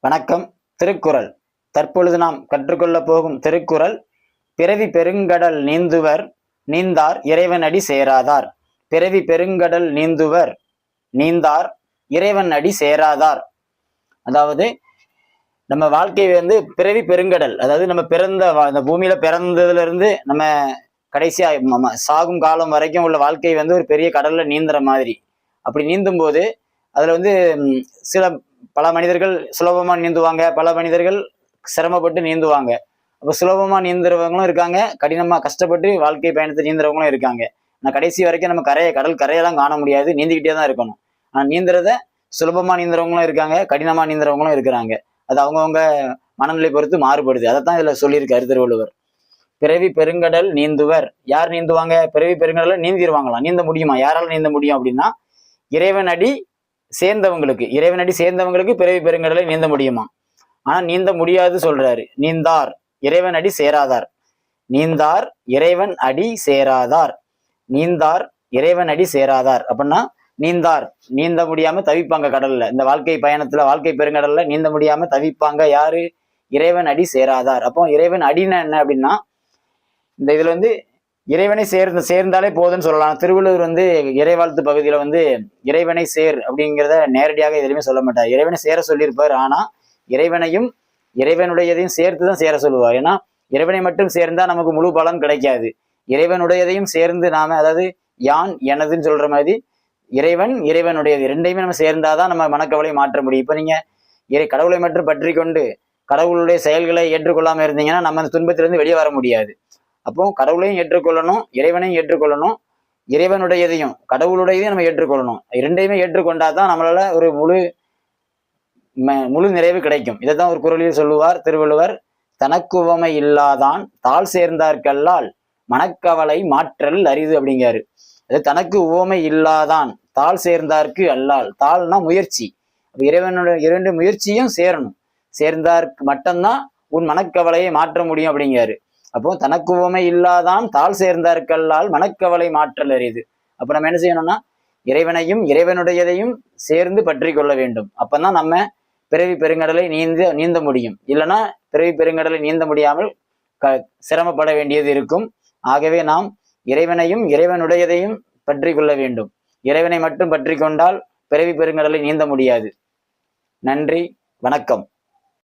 வணக்கம். திருக்குறள். தற்பொழுது நாம் கற்றுக்கொள்ளப் போகும் திருக்குறள் பிறவி பெருங்கடல் நீந்துவர் நீந்தார் இறைவன் அடி சேராதார். பிறவி பெருங்கடல் நீந்துவர் நீந்தார் இறைவன் அடி சேராதார். அதாவது நம்ம வாழ்க்கை பிறவி பெருங்கடல், அதாவது நம்ம இந்த பூமியில பிறந்ததுல இருந்து நம்ம கடைசியா சாகும் காலம் வரைக்கும் உள்ள வாழ்க்கை ஒரு பெரிய கடல்ல நீந்துற மாதிரி. அப்படி நீந்தும் போது அதுல சில பல மனிதர்கள் சுலபமா நீந்துவாங்க, பல மனிதர்கள் சிரமப்பட்டு நீந்துவாங்க. அப்போ சுலபமா நீந்துறவங்களும் இருக்காங்க, கடினமா கஷ்டப்பட்டு வாழ்க்கை பயணத்தை நீந்துறவங்களும் இருக்காங்க. நான் கடைசி வரைக்கும் நம்ம கடல் கரையெல்லாம் காண முடியாது, நீந்திக்கிட்டே தான் இருக்கணும். ஆனா நீந்துறத சுலபமா நீந்துறவங்களும் இருக்காங்க, கடினமா நீந்துறவங்களும் இருக்கிறாங்க. அது அவங்கவுங்க மனநிலை பொறுத்து மாறுபடுது. அதைத்தான் இதுல சொல்லியிருக்காரு திருவள்ளுவர். பிறவி பெருங்கடல் நீந்துவர். யார் நீந்துவாங்க? பிறவி பெருங்கடல நீந்திடுவாங்களாம். நீந்த முடியுமா? யாரால நீந்த முடியும் அப்படின்னா இறைவன் அடி சேர்ந்தவங்களுக்கு பிறவி பெருங்கடலை நீந்த முடியுமா? ஆனா நீந்த முடியாது சொல்றாரு. நீந்தார் இறைவன் அடி சேராதார். நீந்தார் இறைவன் அடி சேராதார். நீந்தார் இறைவன் அடி சேராதார் அப்படின்னா நீந்த முடியாம தவிப்பாங்க கடல்ல. இந்த வாழ்க்கை பயணத்துல, வாழ்க்கை பெருங்கடல்ல நீந்த முடியாம தவிப்பாங்க. யாரு? இறைவன் அடி சேராதார். அப்போ இறைவன் அடின்னா என்ன அப்படின்னா, இந்த இதுல இறைவனை சேர்ந்தாலே போதுன்னு சொல்லலாம். திருவள்ளுவர் இறைவாழ்த்து பகுதியில இறைவனை சேர் அப்படிங்கிறத நேரடியாக எதுவுமே சொல்ல மாட்டார். இறைவனை சேர சொல்லியிருப்பார். ஆனா இறைவனையும் இறைவனுடையதையும் சேர்த்துதான் சேர சொல்லுவார். ஏன்னா இறைவனை மட்டும் சேர்ந்தா நமக்கு முழு பலன் கிடைக்காது. இறைவனுடையதையும் சேர்ந்து நாம, அதாவது யான் எனதுன்னு சொல்ற மாதிரி இறைவனுடையது ரெண்டையுமே நம்ம சேர்ந்தாதான் நம்ம மனக்கவலை மாற்ற முடியும். இப்ப நீங்க கடவுளை மட்டும் பற்றி கொண்டு கடவுளுடைய செயல்களை ஏற்றுக்கொள்ளாம இருந்தீங்கன்னா நம்ம அந்த துன்பத்திலிருந்து வெளியே வர முடியாது. அப்போ கடவுளையும் ஏற்றுக்கொள்ளணும், இறைவனையும் ஏற்றுக்கொள்ளணும், இறைவனுடையதையும் கடவுளுடையதையும் நம்ம ஏற்றுக்கொள்ளணும். இரண்டையுமே ஏற்றுக்கொண்டாதான் நம்மளால ஒரு முழு நிறைவு கிடைக்கும். இதைத்தான் ஒரு குறளில் சொல்லுவார் திருவள்ளுவர். தனக்கு உவமை இல்லாதான் தாழ் சேர்ந்தார்கல்லால் மனக்கவலை மாற்றல் அரிது அப்படிங்காரு. அது தனக்கு உவமை இல்லாதான் தாழ் சேர்ந்தார்க்கு அல்லால். தாழ்னா முயற்சி. இறைவனுடைய இரண்டு முயற்சியும் சேரணும். சேர்ந்தார்க்கு மட்டும்தான் உன் மனக்கவலையை மாற்ற முடியும் அப்படிங்காரு. அப்போ தனக்கு உவமை இல்லாதான் தாழ் சேர்ந்தார்கல்லால் மனக்கவலை மாற்றல் அரிது. அப்ப நம்ம என்ன செய்யணும்னா இறைவனையும் இறைவனுடையதையும் சேர்ந்து பற்றி கொள்ள வேண்டும். அப்பதான் நம்ம பிறவி பெருங்கடலை நீந்த முடியும். இல்லைன்னா பிறவி பெருங்கடலை நீந்த முடியாமல் சிரமப்பட வேண்டியது இருக்கும். ஆகவே நாம் இறைவனையும் இறைவனுடையதையும் பற்றி கொள்ள வேண்டும். இறைவனை மட்டும் பற்றி கொண்டால் பிறவி பெருங்கடலை நீந்த முடியாது. நன்றி, வணக்கம்.